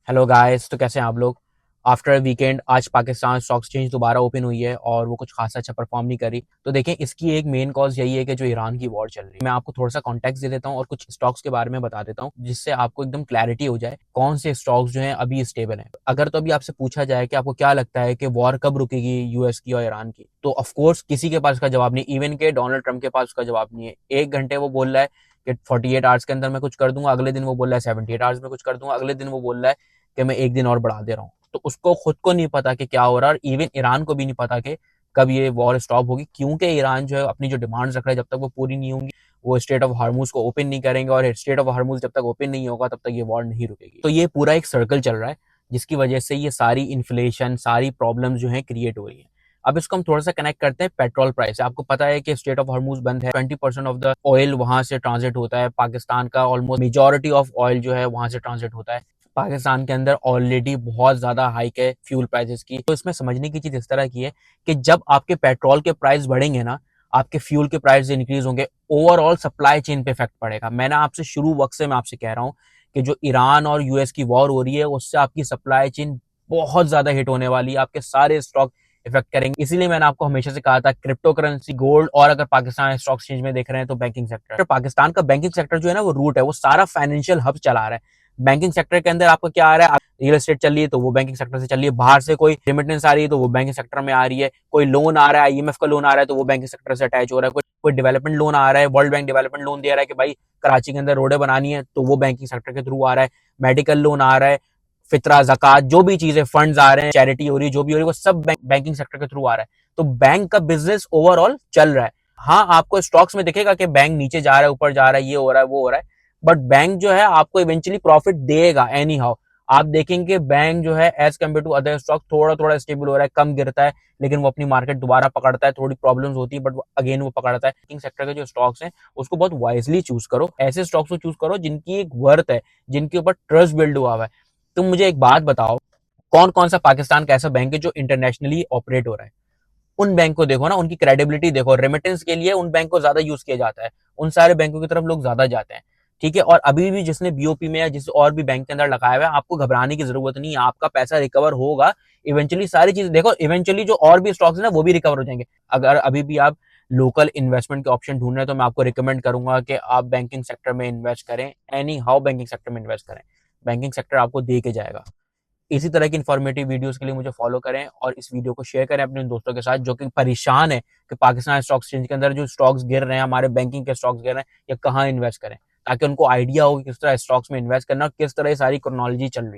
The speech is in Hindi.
हेलो गाइस, तो कैसे हैं आप लोग। आफ्टर वीकेंड आज पाकिस्तान स्टॉक एक्सचेंज दोबारा ओपन हुई है और वो कुछ खासा अच्छा परफॉर्म नहीं करी। तो देखें, इसकी एक मेन कॉज यही है कि जो ईरान की वॉर चल रही है। मैं आपको थोड़ा सा कॉन्टेक्स्ट दे देता हूँ और कुछ स्टॉक्स के बारे में बता देता हूँ, जिससे आपको एकदम क्लैरिटी हो जाए कौन से स्टॉक्स जो हैं अभी स्टेबल हैं। अगर तो अभी आपसे पूछा जाए कि आपको क्या लगता है कि वॉर कब रुकेगी यूएस की और ईरान की, तो ऑफकोर्स किसी के पास उसका जवाब नहीं। इवन के डोनाल्ड ट्रंप के पास उसका जवाब नहीं है। 1 घंटे वो बोल रहा है कि 48 आवर्स के अंदर मैं कुछ कर दूंगा, अगले दिन वो बोल रहा है 78 आवर्स में कुछ कर दूंगा, अगले दिन वो बोल रहा है कि मैं एक दिन और बढ़ा दे रहा हूँ। तो उसको खुद को नहीं पता कि क्या हो रहा है, और इवन ईरान को भी नहीं पता कि कब ये वॉर स्टॉप होगी, क्योंकि ईरान जो है अपनी जो डिमांड्स रख रहा है जब तक वो पूरी नहीं होंगी वो स्टेट ऑफ हार्मूज को ओपन नहीं करेंगे, और स्टेट ऑफ हार्मूज जब तक ओपन नहीं होगा तब तक ये वॉर नहीं रुकेगी। तो ये पूरा एक सर्कल चल रहा है, जिसकी वजह से ये सारी इन्फ्लेशन, सारी प्रॉब्लम्स जो है क्रिएट हो रही है। अब इसको हम थोड़ा सा कनेक्ट करते हैं पेट्रोल प्राइस से। आपको पता है कि स्टेट ऑफ हॉर्मूज बंद है, 20% ऑफ द ऑयल वहां से ट्रांजिट होता है। पाकिस्तान का ऑलमोस्ट मेजोरिटी ऑफ ऑयल जो है वहां से ट्रांजिट होता है। पाकिस्तान के अंदर ऑलरेडी बहुत ज्यादा हाइक है फ्यूल प्राइसेस की। तो इसमें समझने की चीज इस तरह की है कि जब आपके पेट्रोल के प्राइस बढ़ेंगे ना, आपके फ्यूल के प्राइस इंक्रीज होंगे, ओवरऑल सप्लाई चेन पे इफेक्ट पड़ेगा। मैंने आपसे शुरू वक्त से मैं आपसे कह रहा हूं कि जो ईरान और यूएस की वॉर हो रही है उससे आपकी सप्लाई चेन बहुत ज्यादा हिट होने वाली है, आपके सारे स्टॉक इफेक्ट करेंगे। इसीलिए मैंने आपको हमेशा से कहा था क्रिप्टो करेंसी, गोल्ड, और अगर पाकिस्तान स्टॉक एक्सचेंज में देख रहे हैं तो बैंकिंग सेक्टर। पाकिस्तान का बैंकिंग सेक्टर जो है ना वो रूट है, वो सारा फाइनेंशियल हब चला रहा है। बैंकिंग सेक्टर के अंदर आपका क्या आ रहा है, रियल एस्टेट चल रही है तो वो बैंकिंग सेक्टर से चल रही है, बाहर से कोई रेमिटेंस आ रही है तो वो बैंकिंग सेक्टर में आ रही है, कोई लोन आ रहा है, आईएमएफ का लोन आ रहा है तो वो बैंकिंग सेक्टर से अटैच हो रहा है, कोई डेवलपमेंट लोन आ रहा है, वर्ल्ड बैंक डेवलपमेंट लोन दे रहा है कि भाई कराची के अंदर रोडें बनानी है तो वो बैंकिंग सेक्टर के थ्रू आ रहा है, मेडिकल लोन आ रहा है, फितरा जक़ात जो भी चीजें फंड्स आ रहे हैं, चैरिटी हो रही है, जो भी हो रही है, वो सब बैंकिंग सेक्टर के थ्रू आ रहा है। तो बैंक का बिजनेस ओवरऑल चल रहा है। हाँ, आपको स्टॉक्स में दिखेगा कि बैंक नीचे जा रहा है, ऊपर जा रहा है, ये हो रहा है, वो हो रहा है, बट बैंक जो है आपको इवेंचुअली प्रॉफिट देगा एनी हाउ। आप देखेंगे बैंक जो है as compare to other stock थोड़ा थोड़ा स्टेबल हो रहा है, कम गिरता है, लेकिन वो अपनी मार्केट दोबारा पकड़ता है। थोड़ी प्रॉब्लम्स होती है बट अगेन वो पकड़ता है। बैंकिंग सेक्टर के जो स्टॉक्स हैं उसको बहुत वाइजली चूज करो, ऐसे स्टॉक्स को चूज करो जिनकी एक वर्थ है, जिनके ऊपर ट्रस्ट बिल्ड हुआ है। तुम मुझे एक बात बताओ, कौन कौन सा पाकिस्तान का ऐसा बैंक है जो इंटरनेशनली ऑपरेट हो रहा है? उन बैंक को देखो ना, उनकी क्रेडिबिलिटी देखो। रेमिटेंस के लिए उन बैंक को ज्यादा यूज किया जाता है, उन सारे बैंकों की तरफ लोग ज्यादा जाते हैं। ठीक है, और अभी भी जिसने बीओपी में या जिस और भी बैंक के अंदर लगाया हुआ है, आपको घबराने की जरूरत नहीं है, आपका पैसा रिकवर होगा। इवेंचुअली सारी चीज देखो, इवेंचुअली जो और भी स्टॉक्स है ना वो भी रिकवर हो जाएंगे। अगर अभी भी आप लोकल इन्वेस्टमेंट के ऑप्शन ढूंढ रहे हैं तो मैं आपको रिकमेंड करूंगा कि आप बैंकिंग सेक्टर में इन्वेस्ट करें, एनी हाउ बैंकिंग सेक्टर में इन्वेस्ट करें। बैंकिंग सेक्टर आपको दे के जाएगा। इसी तरह की इन्फॉर्मेटिव वीडियोस के लिए मुझे फॉलो करें और इस वीडियो को शेयर करें अपने दोस्तों के साथ जो कि परेशान है कि पाकिस्तान स्टॉक एक्सचेंज के अंदर जो स्टॉक्स गिर रहे हैं, हमारे बैंकिंग के स्टॉक्स गिर रहे हैं, या कहाँ इन्वेस्ट करें, ताकि उनको आइडिया हो कि किस तरह स्टॉक्स में इन्वेस्ट करना और किस तरह ये सारी क्रोनोलॉजी चल रही है।